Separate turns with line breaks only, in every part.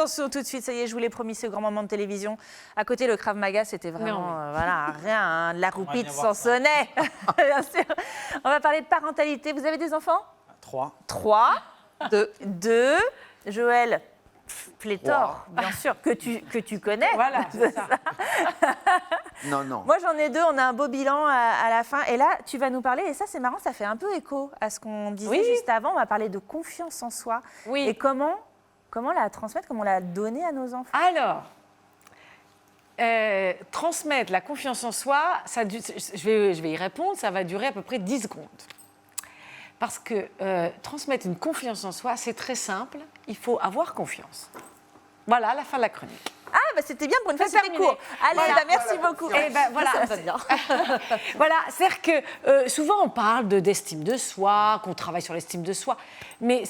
attention tout de suite, ça y est, je vous l'ai promis, ce grand moment de télévision. À côté, le Krav Maga, c'était vraiment, voilà, rien, hein, de la roupite sans sonnet. Bien sûr. On va parler de parentalité. Vous avez des enfants?
3.
3. 2. Joël, pléthore, bien sûr, que tu connais.
Voilà, c'est ça.
Non.
Moi, j'en ai 2. On a un beau bilan à la fin. Et là, tu vas nous parler, et ça, c'est marrant, ça fait un peu écho à ce qu'on disait juste avant. On va parler de confiance en soi.
Oui.
Et comment la transmettre, comment la donner à nos enfants.
Alors, transmettre la confiance en soi, je vais y répondre, ça va durer à peu près 10 secondes. Parce que transmettre une confiance en soi, c'est très simple, il faut avoir confiance. Voilà, la fin de la chronique.
Ah, bah c'était bien pour une fois,
C'est
c'était
terminé.
court. Allez,
Voilà.
bah, merci beaucoup.
Eh ben, voilà,
Ça me va bien.
Voilà, c'est-à-dire que souvent on parle d'estime de soi, qu'on travaille sur l'estime de soi, mais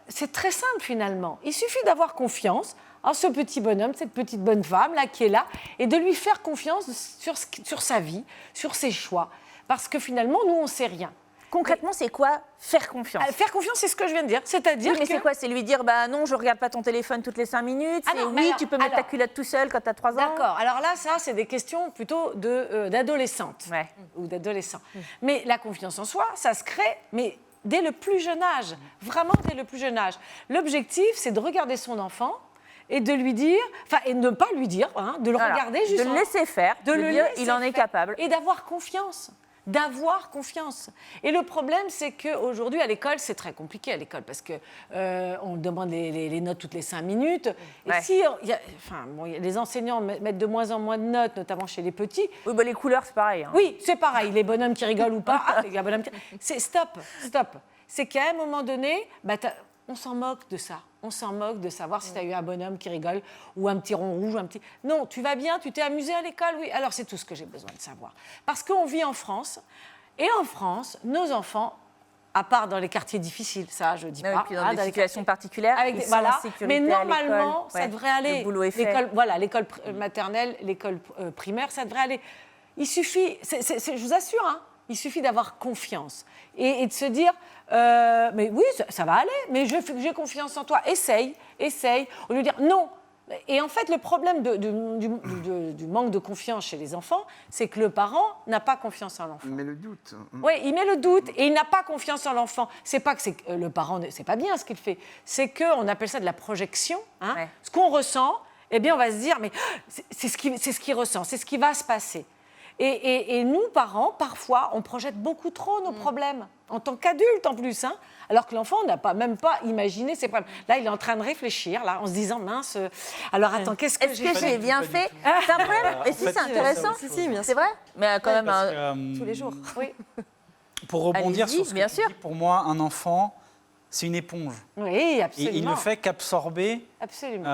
c'est très simple finalement. Il suffit d'avoir confiance en ce petit bonhomme, cette petite bonne femme là qui est là, et de lui faire confiance sur sa vie, sur ses choix, parce que finalement nous on ne sait rien.
Concrètement, c'est quoi faire confiance?
Faire confiance, c'est ce que je viens de dire, c'est-à-dire
Oui, mais
que...
c'est quoi? C'est lui dire, bah non, je regarde pas ton téléphone toutes les 5 minutes.
Ah
C'est
non, mais
oui,
alors-
tu peux mettre ta culotte tout seul quand tu as 3 ans.
D'accord. Alors là, ça, c'est des questions plutôt d'adolescentes
Ouais.
ou d'adolescents. Mais la confiance en soi, ça se crée, mais dès le plus jeune âge, vraiment dès le plus jeune âge. L'objectif, c'est de regarder son enfant et de lui dire, enfin, et de ne pas lui dire, hein, de le
Alors,
regarder
de
juste
le laisser faire, de
le
dire,
laisser
il en est
faire
capable.
et d'avoir confiance. D'avoir confiance. Et le problème, c'est qu'aujourd'hui, à l'école, c'est très compliqué à l'école parce qu'on demande les notes toutes les 5 minutes. Et
Ouais.
si les enseignants mettent de moins en moins de notes, notamment chez les petits,
Oui, bah, les couleurs, c'est pareil. Hein.
oui, c'est pareil, les bonhommes qui rigolent ou pas, les gars bonhommes c'est stop. C'est qu'à un moment donné, on s'en moque de ça. On s'en moque de savoir si tu as eu un bonhomme qui rigole ou un petit rond rouge ou un petit... Non, tu vas bien, tu t'es amusé à l'école, oui. Alors c'est tout ce que j'ai besoin de savoir. Parce qu'on vit en France, et en France, nos enfants, à part dans les quartiers difficiles, ça je dis
Oui,
pas.
puis dans des
les
situations
quartiers-
particulières,
avec
ils
des-
sont
voilà.
en sécurité
Mais
à
normalement,
l'école.
ça
Ouais.
devrait aller.
Le boulot est fait.
L'école maternelle, l'école primaire, ça devrait aller. Il suffit, je vous assure, hein, il suffit d'avoir confiance et de se dire, mais oui, ça va aller, mais j'ai confiance en toi, essaye, au lieu de dire non. Et en fait, le problème du manque de confiance chez les enfants, c'est que le parent n'a pas confiance en l'enfant.
Mais le doute.
Oui, il met le doute et il n'a pas confiance en l'enfant. C'est pas que le parent, c'est pas bien ce qu'il fait. C'est qu'on appelle ça de la projection. Hein.
Ouais.
Ce qu'on ressent, eh bien, on va se dire, mais c'est ce qu'il ressent, c'est ce qui va se passer. Et nous, parents, parfois, on projette beaucoup trop nos problèmes, en tant qu'adultes en plus, hein, alors que l'enfant n'a même pas imaginé ses problèmes. Là, il est en train de réfléchir, là, en se disant, mince, alors attends, qu'est-ce que
Est-ce
j'ai
que
fait
j'ai bien fait? C'est un problème? Et si, c'est intéressant.
Si, bien
C'est vrai? Mais quand même,
Tous
tous les jours.
Oui,
Pour rebondir
Allez-y,
sur ce que
bien
tu
sûr.
dis, pour moi, un enfant, c'est une éponge.
oui,
Et
absolument.
il ne fait qu'absorber
Absolument.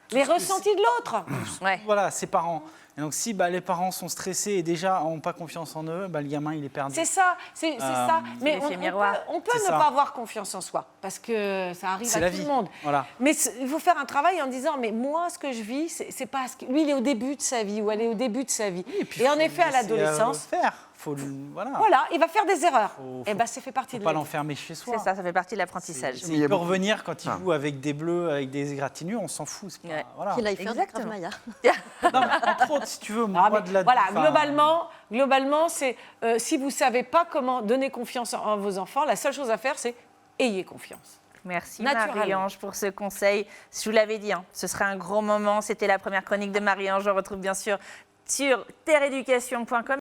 tout
Les
ce que
ressentis de l'autre.
Ouais.
Voilà, ses parents. Et donc, si les parents sont stressés et déjà n'ont pas confiance en eux, le gamin, il est perdu.
C'est ça, c'est ça. Mais
l'effet
on
miroir.
peut
C'est
ne
ça.
pas avoir confiance en soi, parce que ça arrive
C'est
à
la
tout
vie.
le monde.
Voilà.
Mais il faut faire un travail en disant, mais moi, ce que je vis, c'est pas ce que... Lui, il est au début de sa vie, ou elle est au début de sa vie.
puis,
Et en
faut
effet, à
le laisser,
l'adolescence,
faire. Voilà.
voilà, il va faire des erreurs.
Faut
Et bien, ça fait partie
Faut
de
pas
la vie.
l'enfermer chez soi.
C'est ça, ça fait partie de l'apprentissage.
C'est-
Mais il y a
Il peut
beaucoup-
revenir quand il joue avec des bleus, avec des égratignures, on s'en fout. C'est pas-
Ouais.
voilà.
Qu'il aille faire du Krav
Exactement.
Maga.
Non, mais entre autres, si tu veux,
Ah,
moi,
mais
de la...
voilà,
enfin,
globalement, c'est si vous ne savez pas comment donner confiance en vos enfants, la seule chose à faire, c'est ayez confiance.
Merci
Naturellement.
Marie-Ange pour ce conseil. Je vous l'avais dit, hein, ce serait un gros moment. C'était la première chronique de Marie-Ange. On retrouve bien sûr sur terreeducation.com.